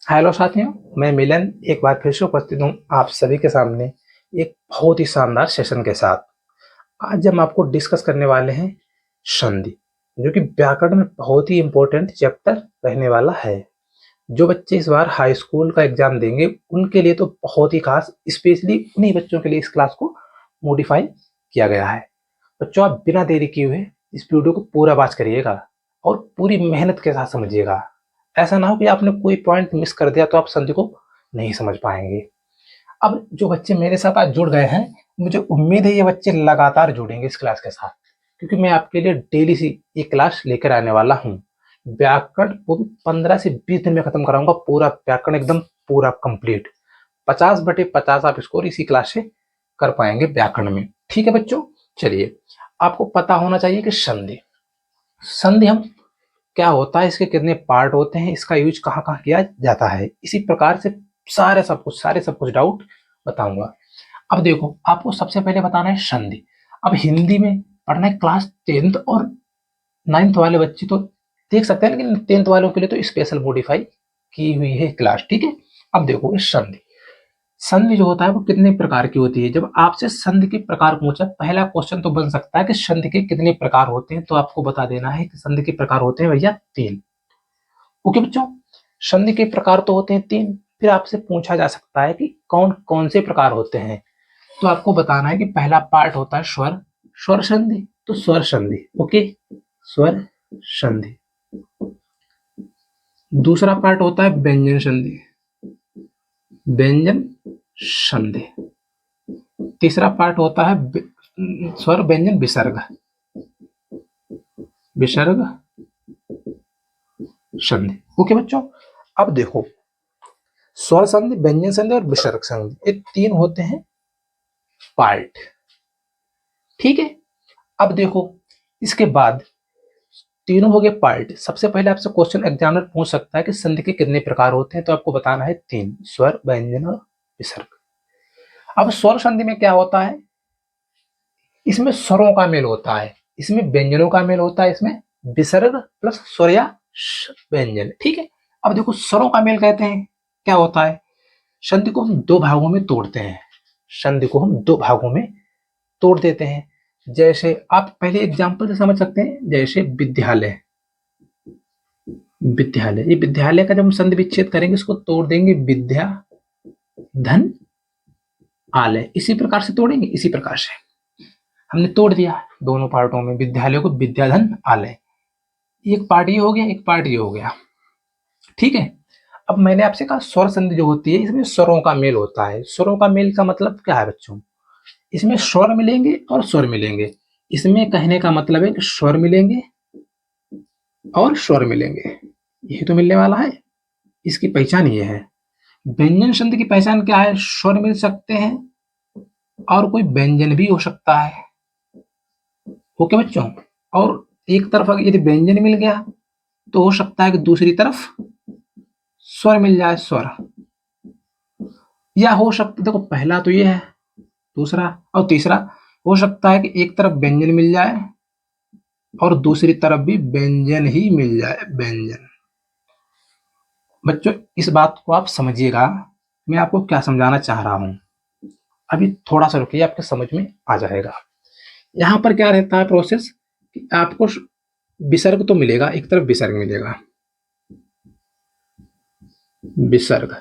Hello साथियों, मैं मिलन एक बार फिर से उपस्थित हूँ आप सभी के सामने एक बहुत ही शानदार सेशन के साथ। आज हम आपको डिस्कस करने वाले हैं संधि, जो कि व्याकरण में बहुत ही इम्पोर्टेंट चैप्टर रहने वाला है। जो बच्चे इस बार हाई स्कूल का एग्जाम देंगे उनके लिए तो बहुत ही खास, स्पेशली उन्हीं बच्चों के लिए इस क्लास को मॉडिफाई किया गया है। बच्चों, आप बिना देरी किए हुए इस वीडियो को पूरा वॉच करिएगा और पूरी मेहनत के साथ समझिएगा। ऐसा ना हो कि आपने कोई पॉइंट मिस कर दिया तो आप संधि को नहीं समझ पाएंगे। अब जो बच्चे मेरे साथ आज जुड़ गए हैं, मुझे उम्मीद है ये बच्चे लगातार जुड़ेंगे इस क्लास के साथ, क्योंकि मैं आपके लिए डेली सी ये क्लास लेकर आने वाला हूँ। व्याकरण वो भी 15 से 20 दिन में खत्म कराऊंगा, पूरा व्याकरण एकदम पूरा कंप्लीट। 50/50 आप स्कोर इसी क्लास से कर पाएंगे व्याकरण में। ठीक है बच्चों, चलिए। आपको पता होना चाहिए कि संधि संधि हम क्या होता है, इसके कितने पार्ट होते हैं, इसका यूज कहाँ कहाँ किया जाता है, इसी प्रकार से सारे सब कुछ डाउट बताऊंगा। अब देखो, आपको सबसे पहले बताना है संधि। अब हिंदी में पढ़ना है क्लास 10th और 9th वाले बच्चे तो देख सकते हैं, लेकिन 10th वालों के लिए तो स्पेशल मॉडिफाई की हुई है क्लास। ठीक है, अब देखो ये संधि। संधि जो होता है वो कितने प्रकार की होती है। जब आपसे संधि के प्रकार पूछा, पहला क्वेश्चन तो बन सकता है कि संधि के कितने प्रकार होते हैं, तो आपको बता देना है कि संधि के प्रकार होते हैं भैया 3। ओके बच्चों, संधि के प्रकार तो होते हैं 3। फिर आपसे पूछा जा सकता है कि कौन कौन से प्रकार होते हैं, तो आपको बताना है कि पहला पार्ट होता है स्वर स्वर संधि। तो स्वर संधि, ओके, स्वर संधि। दूसरा पार्ट होता है व्यंजन संधि, व्यंजन संधि। तीसरा पार्ट होता है स्वर व्यंजन विसर्ग, विसर्ग संधि। ओके बच्चों, अब देखो, स्वर संधि, व्यंजन संधि और विसर्ग संधि, ये 3 होते हैं पार्ट। ठीक है, अब देखो, इसके बाद तीनों हो गए पार्ट। सबसे पहले आपसे क्वेश्चन एग्जामिनर पूछ सकता है कि संधि के कितने प्रकार होते हैं, तो आपको बताना है 3, स्वर व्यंजन और विसर्ग। अब स्वर संधि में क्या होता है, इसमें स्वरों का मेल होता है, इसमें व्यंजनों का मेल होता है, इसमें विसर्ग प्लस स्वर या व्यंजन। ठीक है, अब देखो, स्वरों का मेल कहते हैं क्या होता है, संधि को हम 2 भागों में तोड़ते हैं, संधि को हम 2 भागों में तोड़ देते हैं। जैसे आप पहले एग्जांपल से समझ सकते हैं, जैसे विद्यालय, विद्यालय, ये विद्यालय का जब हम संधि विच्छेद करेंगे, इसको तोड़ देंगे विद्या धन आलय। इसी प्रकार से तोड़ेंगे, इसी प्रकार से हमने तोड़ दिया दोनों पार्टों में, विद्यालय को विद्याधन आलय। एक पार्ट ये हो गया, एक पार्ट ये हो गया। ठीक है, अब मैंने आपसे कहा स्वर संधि जो होती है, इसमें स्वरों का मेल होता है। स्वरों का मेल का मतलब क्या है बच्चों, इसमें स्वर मिलेंगे और स्वर मिलेंगे। इसमें कहने का मतलब है कि स्वर मिलेंगे और स्वर मिलेंगे, यही तो मिलने वाला है, इसकी पहचान ये है। व्यंजन संधि की पहचान क्या है, स्वर मिल सकते हैं और कोई व्यंजन भी हो सकता है। ओके बच्चों, और एक तरफ अगर यदि व्यंजन मिल गया तो हो सकता है कि दूसरी तरफ स्वर मिल जाए, स्वर। या हो सकता, देखो पहला तो ये है, दूसरा और तीसरा हो सकता है कि एक तरफ व्यंजन मिल जाए और दूसरी तरफ भी व्यंजन ही मिल जाए, व्यंजन। बच्चों, इस बात को आप समझिएगा, मैं आपको क्या समझाना चाह रहा हूं। अभी थोड़ा सा रुकिए, आपके समझ में आ जाएगा। यहां पर क्या रहता है प्रोसेस, कि आपको विसर्ग तो मिलेगा, एक तरफ विसर्ग मिलेगा, विसर्ग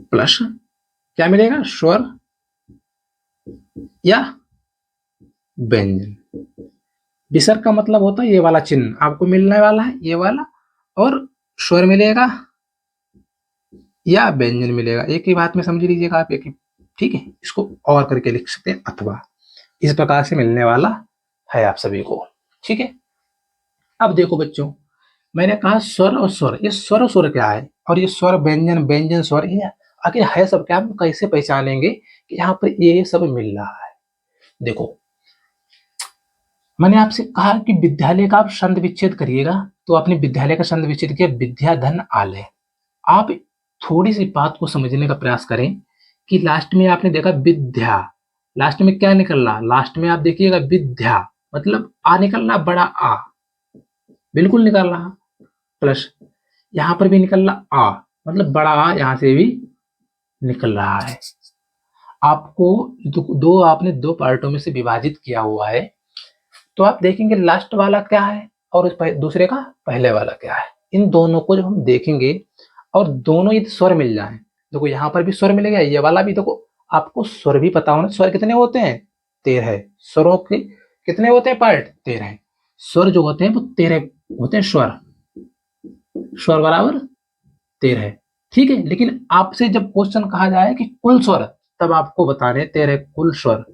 प्लस क्या मिलेगा, स्वर या व्यंजन। विसर्ग का मतलब होता है ये वाला चिन्ह आपको मिलने वाला है, ये वाला, और स्वर मिलेगा या व्यंजन मिलेगा। एक ही बात में समझ लीजिएगा आप, एक ही। ठीक है, इसको और करके लिख सकते हैं, अथवा। इस प्रकार से मिलने वाला है आप सभी को। ठीक है, अब देखो बच्चों, मैंने कहा स्वर और स्वर, ये स्वर और स्वर क्या है, और ये स्वर व्यंजन, व्यंजन स्वर, ये आखिर है सब क्या, हम कैसे पहचानेंगे कि यहाँ पर ये सब मिल रहा है। देखो, मैंने आपसे कहा कि विद्यालय का आप संधि विच्छेद करिएगा, तो आपने विद्यालय का संधि विच्छेद किया विद्या धन आलय। आप थोड़ी सी बात को समझने का प्रयास करें कि लास्ट में आपने देखा विद्या, लास्ट में क्या निकल रहा, लास्ट में आप देखिएगा विद्या, मतलब आ निकल रहा, बड़ा आ बिल्कुल निकल रहा, प्लस यहां पर भी निकल रहा आ, मतलब बड़ा आ यहां से भी निकल रहा है। आपको दो आपने दो पार्टों में से विभाजित किया हुआ है, तो आप देखेंगे लास्ट वाला क्या है और दूसरे का पहले वाला क्या है। इन दोनों को जब हम देखेंगे और दोनों यदि स्वर मिल जाए, देखो यहाँ पर भी स्वर मिल गया, ये वाला भी देखो। आपको स्वर भी पता होना, स्वर कितने होते हैं? 13। स्वरों के कितने होते हैं पार्ट? 13। स्वर जो होते हैं वो 13 होते हैं। स्वर स्वर बराबर 13। ठीक है, लेकिन आपसे जब क्वेश्चन कहा जाए कि कुल स्वर, तब आपको बताने 13 कुल स्वर।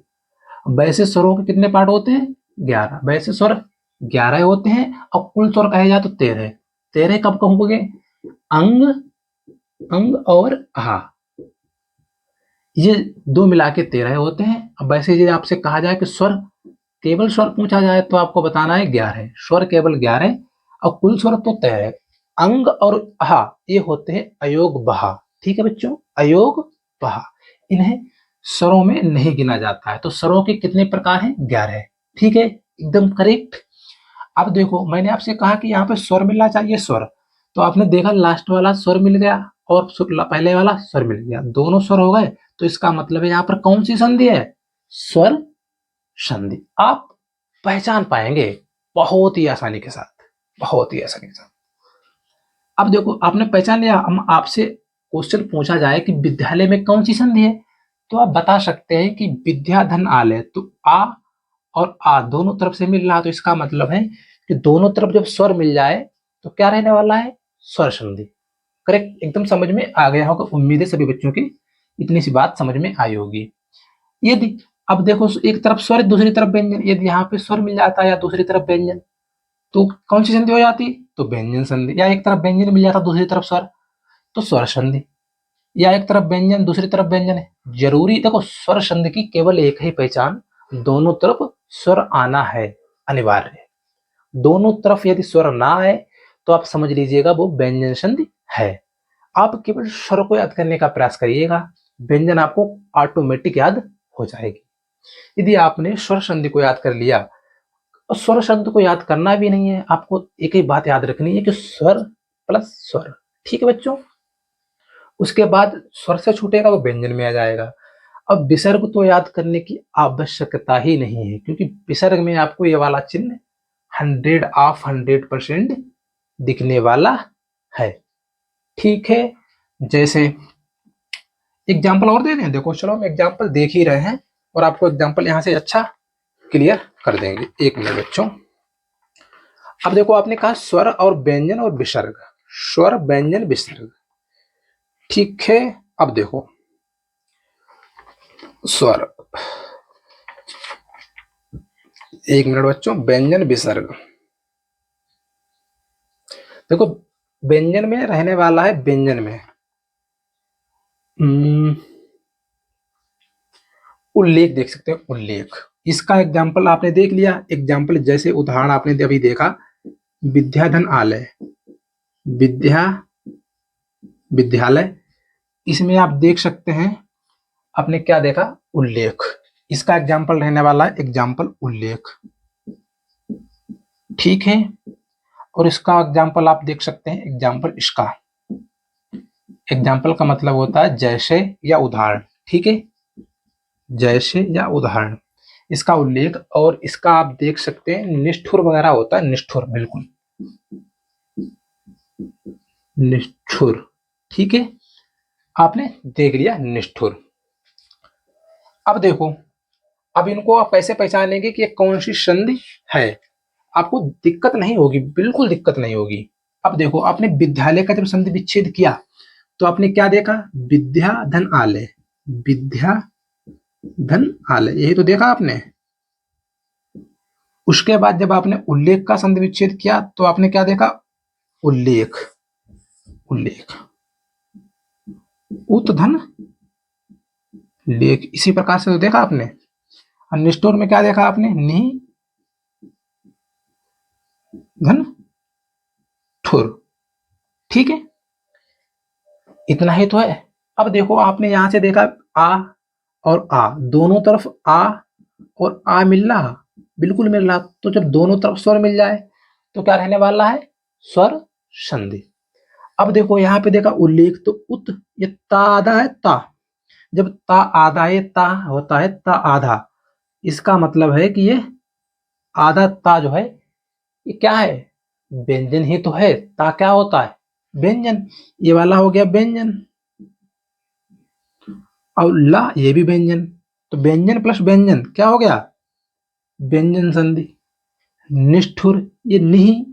वैसे स्वरों के कितने पार्ट होते हैं? 11। वैसे स्वर 11 होते हैं और कुल स्वर कहे जाए तो 13। 13 कब कहोगे? अंग, अंग और हा, ये दो मिला के 13 होते हैं। अब वैसे यदि आपसे कहा जाए कि स्वर, केवल स्वर पूछा जाए तो आपको बताना है 11 स्वर, केवल 11 और कुल स्वर तो 13। अंग और हा ये होते हैं अयोग बहा। ठीक है बच्चों, अयोग बहा, इन्हें स्वरों में नहीं गिना जाता है। तो स्वरों के कितने प्रकार हैं? 11। ठीक है, एकदम करेक्ट। अब देखो, मैंने आपसे कहा कि यहाँ पे स्वर मिलना चाहिए, स्वर, तो आपने देखा लास्ट वाला स्वर मिल गया और पहले वाला स्वर मिल गया, दोनों स्वर हो गए। तो इसका मतलब है यहाँ पर कौन सी संधि है? स्वर संधि। आप पहचान पाएंगे बहुत ही आसानी के साथ, बहुत ही आसानी के साथ। अब देखो, आपने पहचान लिया। हम आपसे क्वेश्चन पूछा जाए कि विद्यालय में कौन सी संधि है, तो आप बता सकते हैं कि विद्या धन आलय। तो आ और आ दोनों तरफ से मिल रहा, तो इसका मतलब है कि दोनों तरफ जब स्वर मिल जाए तो क्या रहने वाला है? स्वर संधि। करेक्ट, एकदम समझ में आ गया होगा। उम्मीद है सभी बच्चों की इतनी सी बात समझ में आई होगी। यदि अब देखो, एक तरफ स्वर दूसरी तरफ व्यंजन, यदि यहाँ पे स्वर मिल जाता है या दूसरी तरफ व्यंजन, तो कौन सी संधि हो जाती? तो व्यंजन संधि। या एक तरफ व्यंजन मिल जाता दूसरी तरफ स्वर, तो स्वर संधि। या एक तरफ व्यंजन दूसरी तरफ व्यंजन है, जरूरी देखो स्वर संधि की केवल एक ही पहचान, दोनों तरफ स्वर आना है, अनिवार्य। दोनों तरफ यदि स्वर ना आए तो आप समझ लीजिएगा वो व्यंजन संधि है। आप केवल स्वर को याद करने का प्रयास करिएगा, व्यंजन आपको ऑटोमेटिक याद हो जाएगी। यदि आपने स्वर संधि को याद कर लिया, और स्वर संधि को याद करना भी नहीं है, आपको एक ही बात याद रखनी है कि स्वर प्लस स्वर। ठीक है बच्चों, उसके बाद स्वर से छूटेगा वो व्यंजन में आ जाएगा। अब विसर्ग तो याद करने की आवश्यकता ही नहीं है, क्योंकि विसर्ग में आपको ये वाला चिन्ह 100% दिखने वाला है। ठीक है, जैसे एग्जाम्पल और दे दें। देखो चलो, हम एग्जाम्पल देख ही रहे हैं और आपको एग्जाम्पल यहां से अच्छा क्लियर कर देंगे। एक मिनट बच्चों। अब देखो, आपने कहा स्वर और व्यंजन और विसर्ग, स्वर व्यंजन विसर्ग। ठीक है, अब देखो स्वर, एक मिनट बच्चों, व्यंजन विसर्ग। देखो, व्यंजन में रहने वाला है, व्यंजन में उल्लेख देख सकते हैं, उल्लेख। इसका एग्जाम्पल आपने देख लिया। एग्जाम्पल जैसे उदाहरण आपने अभी देखा, विद्याधन आलय, विद्या विद्यालय, इसमें आप देख सकते हैं, आपने क्या देखा? उल्लेख। इसका एग्जाम्पल रहने वाला है एग्जाम्पल उल्लेख। ठीक है, और इसका एग्जाम्पल आप देख सकते हैं, एग्जाम्पल इसका एग्जाम्पल का मतलब होता है जैसे या उदाहरण। ठीक है, जैसे या उदाहरण, इसका उल्लेख। और इसका आप देख सकते हैं निष्ठुर वगैरह होता है, निष्ठुर, बिल्कुल निष्ठुर। ठीक है, आपने देख लिया निष्ठुर। अब देखो, अब इनको आप कैसे पहचानेंगे कि ये कौन सी संधि है? आपको दिक्कत नहीं होगी, बिल्कुल दिक्कत नहीं होगी। अब देखो, आपने विद्यालय का जब संधि विच्छेद किया तो आपने क्या देखा? विद्या धन आलय, विद्या धन आलय, यही तो देखा आपने। उसके बाद जब आपने उल्लेख का संधि विच्छेद किया तो आपने क्या देखा? उल्लेख, उल्लेख, उत धन लेख, इसी प्रकार से तो देखा आपने। और निष्ठुर में क्या देखा आपने? नि धन ठुर। ठीक है, इतना ही तो है। अब देखो, आपने यहां से देखा आ और आ, दोनों तरफ आ और आ मिल रहा, बिल्कुल मिल रहा। तो जब दोनों तरफ स्वर मिल जाए तो क्या रहने वाला है? स्वर संधि। अब देखो यहाँ पे देखा उल्लेख, तो उत, ये ता आधा है ता, जब ता आधा है, ता होता है ता आधा, इसका मतलब है कि ये आधा ता जो है ये क्या है, व्यंजन ही तो है। ता क्या होता है, व्यंजन। ये वाला हो गया व्यंजन, और ला ये भी व्यंजन, तो व्यंजन प्लस व्यंजन क्या हो गया, व्यंजन संधि। निष्ठुर, ये निहि,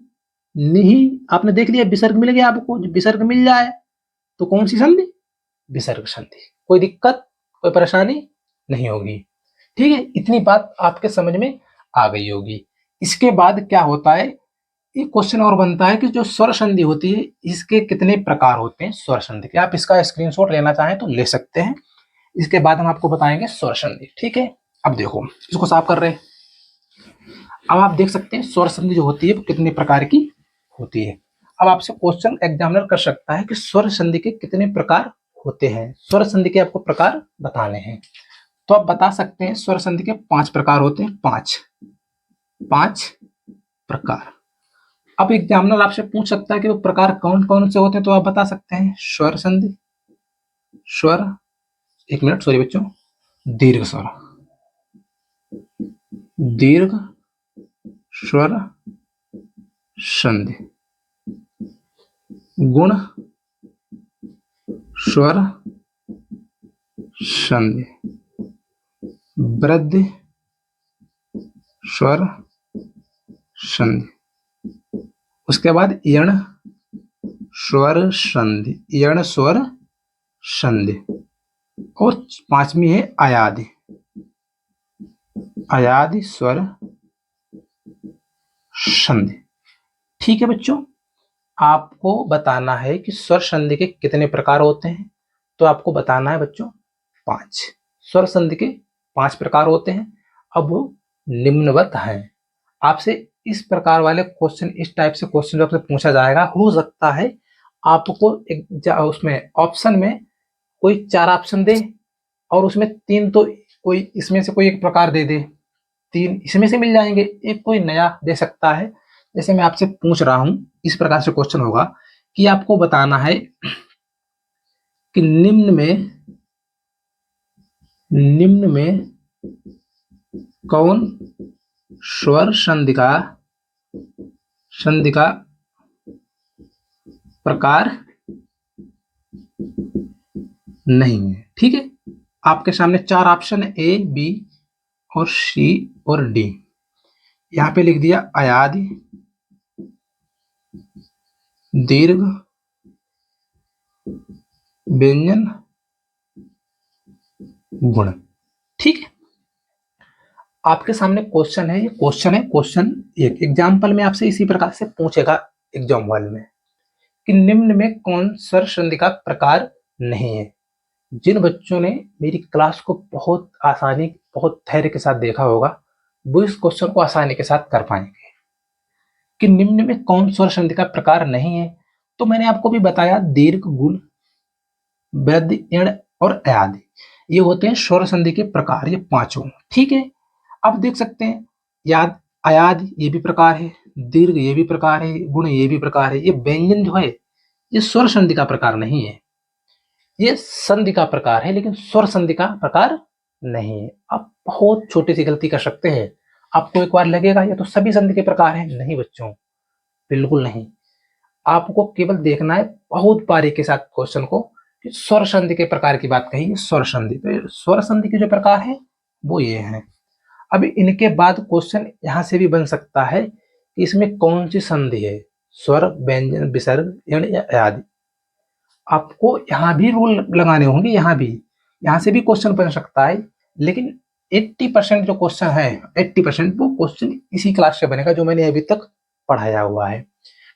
निहि आपने देख लिया, विसर्ग मिल गया आपको, विसर्ग मिल जाए तो कौन सी संधि, विसर्ग संधि। कोई दिक्कत, कोई परेशानी नहीं होगी। ठीक है, इतनी बात आपके समझ में आ गई होगी। इसके बाद क्या होता है, एक क्वेश्चन और बनता है कि जो स्वर संधि होती है इसके कितने प्रकार होते हैं स्वर संधि के। आप इसका स्क्रीनशॉट लेना चाहें तो ले सकते हैं। इसके बाद हम आपको बताएंगे स्वर संधि। ठीक है, अब देखो इसको साफ कर रहे हैं। अब आप देख सकते हैं स्वर संधि जो होती है वो कितने प्रकार की होती है। अब आपसे क्वेश्चन एग्जामिनर कर सकता है कि स्वर संधि के कितने प्रकार होते हैं। स्वर संधि के आपको प्रकार बताने हैं, तो आप बता सकते हैं स्वर संधि के 5 प्रकार होते हैं। 5 प्रकार। अब एग्जामिनर आपसे पूछ सकता है कि वो प्रकार कौन कौन से होते हैं, तो आप बता सकते हैं स्वर संधि, स्वर, एक मिनट सॉरी बच्चों, दीर्घ स्वर, दीर्घ स्वर संधि, गुण स्वर संधि, वृद्धि स्वर संधि, उसके बाद यण स्वर संधि, यण स्वर संधि, और 5वीं है अयादि, अयादि स्वर संधि। ठीक है बच्चों, आपको बताना है कि स्वर संधि के कितने प्रकार होते हैं, तो आपको बताना है बच्चों 5। स्वर संधि के 5 प्रकार होते हैं। अब वो निम्नवत हैं। आपसे इस प्रकार वाले क्वेश्चन, इस टाइप से क्वेश्चन आपसे पूछा जाएगा। हो सकता है आपको एक उसमें ऑप्शन में कोई 4 ऑप्शन दे और उसमें 3 तो कोई इसमें से कोई एक प्रकार दे दे, 3 इसमें से मिल जाएंगे, एक कोई नया दे सकता है। जैसे मैं आपसे पूछ रहा हूं, इस प्रकार से क्वेश्चन होगा कि आपको बताना है कि निम्न में कौन स्वर संधि का प्रकार नहीं है। ठीक है, आपके सामने 4 ऑप्शन है, ए, बी और सी और डी। यहां पे लिख दिया अयादि, दीर्घ, व्यंजन, गुण। ठीक है, आपके सामने क्वेश्चन है, ये क्वेश्चन एक एग्जाम्पल में आपसे इसी प्रकार से पूछेगा एग्जाम हॉल में कि निम्न में कौन स्वर संधि का प्रकार नहीं है। जिन बच्चों ने मेरी क्लास को बहुत आसानी, बहुत धैर्य के साथ देखा होगा, वो इस क्वेश्चन को आसानी के साथ कर पाएंगे कि निम्न में कौन स्वर संधि का प्रकार नहीं है। तो मैंने आपको भी बताया दीर्घ, गुण, वृद्धि, यण और अयादि, ये होते हैं स्वर संधि के प्रकार, ये 5। ठीक है, आप देख सकते हैं याद, अयादि ये भी प्रकार है, दीर्घ ये भी प्रकार है, गुण ये भी प्रकार है। ये व्यंजन जो है ये स्वर संधि का प्रकार नहीं है, ये संधि का प्रकार है, लेकिन स्वर संधि का प्रकार नहीं है। आप बहुत छोटी सी गलती कर सकते हैं, आपको एक बार लगेगा ये तो सभी संधि के प्रकार हैं। नहीं बच्चों, बिल्कुल नहीं। आपको केवल देखना है बहुत बारीकी के साथ क्वेश्चन को कि स्वर संधि के प्रकार की बात कही, स्वर संधि, तो स्वर संधि के जो प्रकार है वो ये हैं। अब इनके बाद क्वेश्चन यहां से भी बन सकता है कि इसमें कौन सी संधि है, स्वर, व्यंजन, विसर्ग, यण या अयादि। आपको यहाँ भी रूल लगाने होंगे, यहाँ से भी क्वेश्चन बन सकता है, लेकिन 80% जो क्वेश्चन है, 80% वो क्वेश्चन इसी क्लास से बनेगा जो मैंने अभी तक पढ़ाया हुआ है।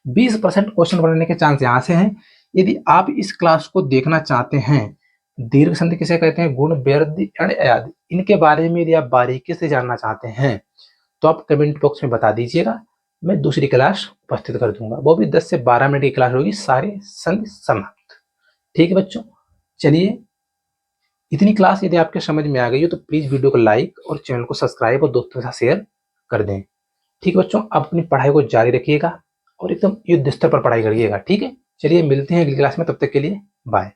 20% क्वेश्चन बनने के चांस यहाँ से हैं। यदि आप इस क्लास को देखना चाहते हैं, दीर्घ संधि किसे कहते हैं, गुण, वृद्धि, यण, अयादि, इनके बारे में यदि आप बारीकी से जानना चाहते हैं तो आप कमेंट बॉक्स में बता दीजिएगा, मैं दूसरी क्लास उपस्थित कर दूंगा। वो भी 10 से 12 मिनट की क्लास होगी, सारी संधि समाप्त। ठीक है बच्चों, चलिए, इतनी क्लास यदि आपके समझ में आ गई हो तो प्लीज वीडियो को लाइक और चैनल को सब्सक्राइब और दोस्तों के साथ शेयर कर दें। ठीक है बच्चों, आप अपनी पढ़ाई को जारी रखिएगा और एकदम युद्ध स्तर पर पढ़ाई करिएगा। ठीक है। चलिए मिलते हैं अगली क्लास में, तब तक के लिए बाय।